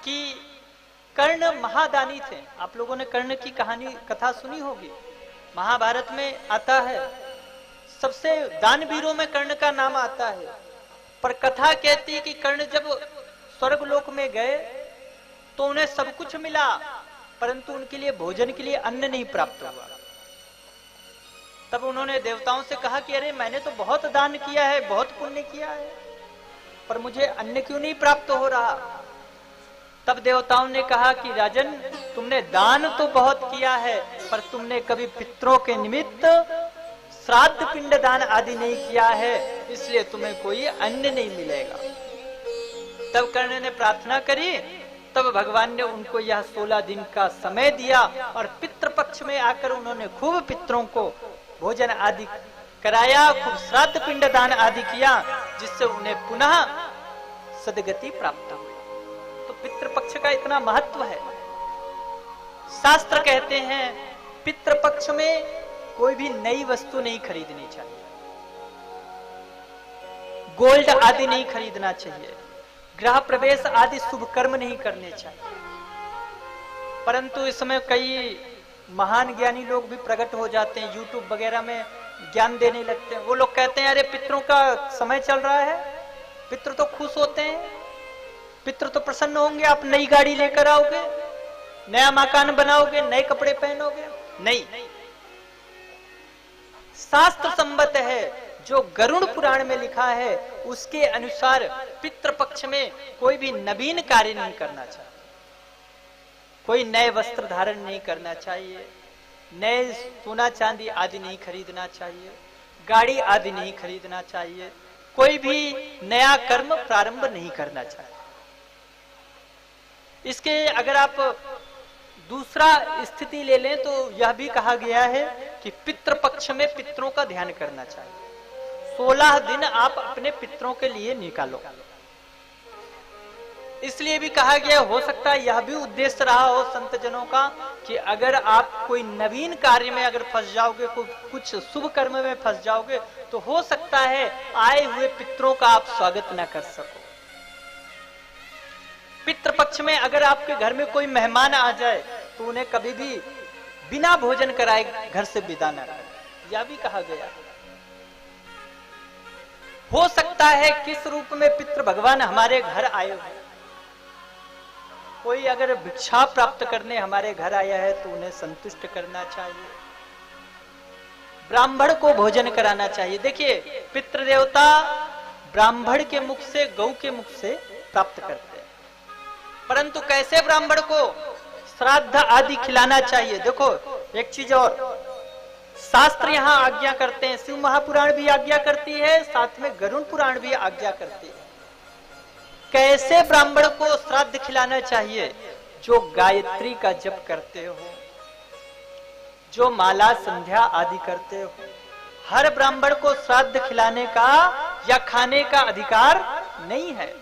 कि कर्ण महादानी थे। आप लोगों ने कर्ण की कथा सुनी होगी, महाभारत में आता है, सबसे दानवीरों में कर्ण का नाम आता है। पर कथा कहती है कि कर्ण जब स्वर्गलोक में गए तो उन्हें सब कुछ मिला, परंतु उनके लिए भोजन के लिए अन्न नहीं प्राप्त हुआ। तब उन्होंने देवताओं से कहा कि अरे मैंने तो बहुत दान किया है, बहुत पुण्य किया है, पर मुझे अन्न क्यों नहीं प्राप्त हो रहा। तब देवताओं ने कहा कि राजन, तुमने दान तो बहुत किया है, पर तुमने कभी पितरों के निमित्त श्राद्ध पिंड दान आदि नहीं किया है, इसलिए तुम्हें कोई अन्न नहीं मिलेगा। तब कर्ण ने प्रार्थना करी, तब भगवान ने उनको यह 16 दिन का समय दिया और पितृपक्ष में आकर उन्होंने खूब पितरों को भोजन आदि कराया, खूब श्राद्ध पिंड दान आदि किया, जिससे उन्हें पुनः सदगति प्राप्त हुई। तो पितृपक्ष का इतना महत्व है। शास्त्र कहते हैं पितृपक्ष में कोई भी नई वस्तु नहीं खरीदनी चाहिए, गोल्ड आदि नहीं खरीदना चाहिए, गृह प्रवेश आदि शुभ कर्म नहीं करने चाहिए। परंतु इस समय कई महान ज्ञानी लोग भी प्रकट हो जाते हैं, यूट्यूब वगैरह में ज्ञान देने लगते हैं। वो लोग कहते हैं अरे पितरों का समय चल रहा है, पितृ तो खुश होते हैं, पितृ तो प्रसन्न होंगे, आप नई गाड़ी लेकर आओगे, नया मकान बनाओगे, नए कपड़े पहनोगे। नहीं, शास्त्र संबद्ध है, जो गरुड़ पुराण में लिखा है उसके अनुसार पितृपक्ष में कोई भी नवीन कार्य नहीं करना चाहिए, कोई नए वस्त्र धारण नहीं करना चाहिए, नए सोना चांदी आदि नहीं खरीदना चाहिए, गाड़ी आदि नहीं खरीदना चाहिए, कोई भी नया कर्म प्रारंभ नहीं करना चाहिए। इसके अगर आप दूसरा स्थिति ले लें तो यह भी कहा गया है कि पितृपक्ष में पितरों का ध्यान करना चाहिए। 16 दिन आप अपने पितरों के लिए निकालो। इसलिए भी कहा गया, हो सकता है यह भी उद्देश्य रहा हो संत जनों का कि अगर आप कोई नवीन कार्य में अगर फंस जाओगे, कुछ शुभ कर्म में फंस जाओगे, तो हो सकता है आए हुए पितरों का आप स्वागत न कर सको। पितृपक्ष में अगर आपके घर में कोई मेहमान आ जाए तो उन्हें कभी भी बिना भोजन कराए घर से विदा न करें, यह भी कहा गया। हो सकता है किस रूप में पितृ भगवान हमारे घर आए हो, कोई अगर भिक्षा प्राप्त करने हमारे घर आया है तो उन्हें संतुष्ट करना चाहिए, ब्राह्मण को भोजन कराना चाहिए। देखिए, पितृदेवता ब्राह्मण के मुख से, गौ के मुख से प्राप्त करते हैं, परंतु कैसे ब्राह्मण को श्राद्ध आदि खिलाना चाहिए। देखो एक चीज और, शास्त्र यहाँ आज्ञा करते हैं, शिव महापुराण भी आज्ञा करती है, साथ में गरुड़ पुराण भी आज्ञा करती है। कैसे ब्राह्मण को श्राद्ध खिलाना चाहिए? जो गायत्री का जप करते हो, जो माला संध्या आदि करते हो, हर ब्राह्मण को श्राद्ध खिलाने का या खाने का अधिकार नहीं है।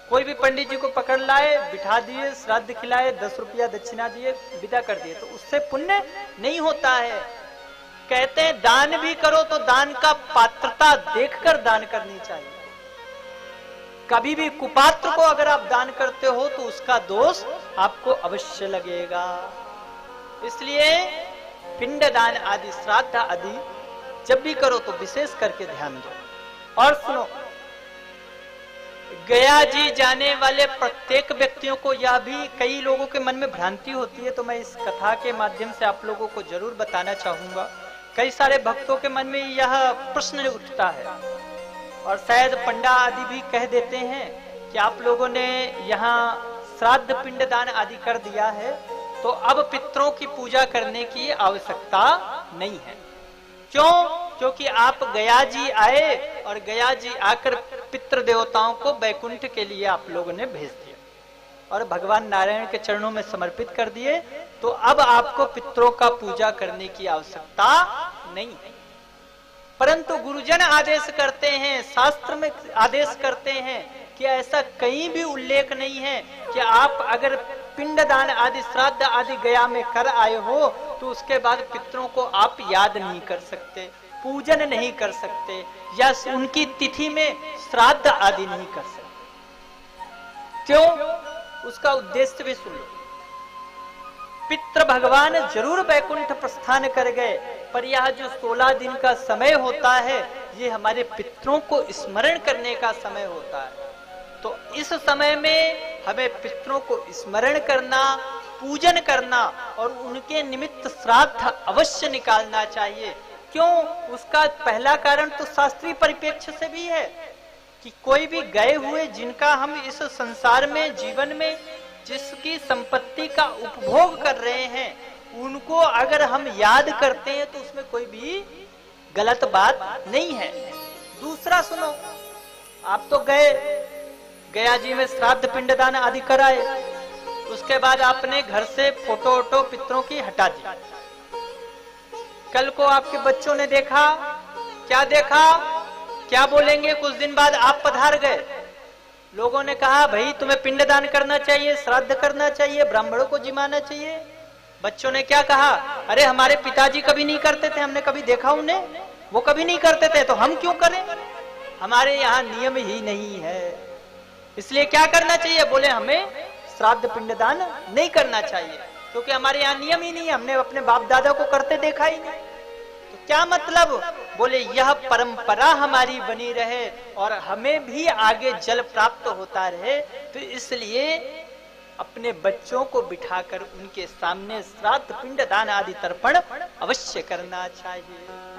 कोई भी पंडित जी को पकड़ लाए, बिठा दिए, श्राद्ध खिलाए, 10 रुपया दक्षिणा दिए, विदा कर दिए, तो उससे पुण्य नहीं होता है। कहते हैं दान भी करो तो दान का पात्रता देखकर दान करनी चाहिए। कभी भी कुपात्र को अगर आप दान करते हो तो उसका दोष आपको अवश्य लगेगा। इसलिए पिंड दान आदि, श्राद्ध आदि जब भी करो तो विशेष करके ध्यान दो। और सुनो, गया जी जाने वाले प्रत्येक व्यक्तियों को यह भी कई लोगों के मन में भ्रांति होती है, तो मैं इस कथा के माध्यम से आप लोगों को जरूर बताना चाहूंगा। कई सारे भक्तों के मन में यह प्रश्न उठता है और शायद पंडा आदि भी कह देते हैं कि आप लोगों ने यहाँ श्राद्ध पिंड दान आदि कर दिया है तो अब पितरों की पूजा करने की आवश्यकता नहीं है। क्यों? क्योंकि आप गया जी आए और गया जी आकर पितृ देवताओं को बैकुंठ के लिए आप लोगों ने भेज दिया और भगवान नारायण के चरणों में समर्पित कर दिए, तो अब आपको पितरों का पूजा करने की आवश्यकता नहीं है। परंतु गुरुजन आदेश करते हैं, शास्त्र में आदेश करते हैं कि ऐसा कहीं भी उल्लेख नहीं है कि आप अगर पिंडदान आदि, श्राद्ध आदि गया में कर आए हो तो उसके बाद पितरों को आप याद नहीं कर सकते, पूजन नहीं कर सकते, या उनकी तिथि में श्राद्ध आदि नहीं कर सकते। क्यों? उसका उद्देश्य भी सुन लो। पितृ भगवान जरूर वैकुंठ प्रस्थान कर गए, पर यह जो 16 दिन का समय होता है, ये हमारे पितरों को स्मरण करने का समय होता है। तो इस समय में हमें पितरों को स्मरण करना, पूजन करना और उनके निमित्त श्राद्ध अवश्य निकालना चाहिए। क्यों? उसका पहला कारण तो शास्त्रीय परिप्रेक्ष्य से भी है कि कोई भी गए हुए जिनका हम इस संसार में, जीवन में जिसकी संपत्ति का उपभोग कर रहे हैं, उनको अगर हम याद करते हैं तो उसमें कोई भी गलत बात नहीं है। दूसरा सुनो, आप तो गए, गया जी में श्राद्ध पिंडदान आदि कराए, उसके बाद आपने घर से फोटो वोटो पितरों की हटा दी। कल को आपके बच्चों ने देखा, क्या देखा, क्या बोलेंगे? कुछ दिन बाद आप पधार गए, लोगों ने कहा भाई तुम्हें पिंडदान करना चाहिए, श्राद्ध करना चाहिए, ब्राह्मणों को जिमाना चाहिए। बच्चों ने क्या कहा? अरे हमारे पिताजी कभी नहीं करते थे, हमने कभी देखा उन्हें, वो कभी नहीं करते थे, तो हम क्यों करें? हमारे यहाँ नियम ही नहीं है, इसलिए क्या करना चाहिए? बोले हमें श्राद्ध पिंडदान नहीं करना चाहिए, क्योंकि हमारे यहाँ नियम ही नहीं है, हमने अपने बाप दादा को करते देखा ही नहीं। तो क्या मतलब? बोले यह परंपरा हमारी बनी रहे और हमें भी आगे जल प्राप्त होता रहे, तो इसलिए अपने बच्चों को बिठाकर उनके सामने श्राद्ध पिंडदान आदि तर्पण अवश्य करना चाहिए।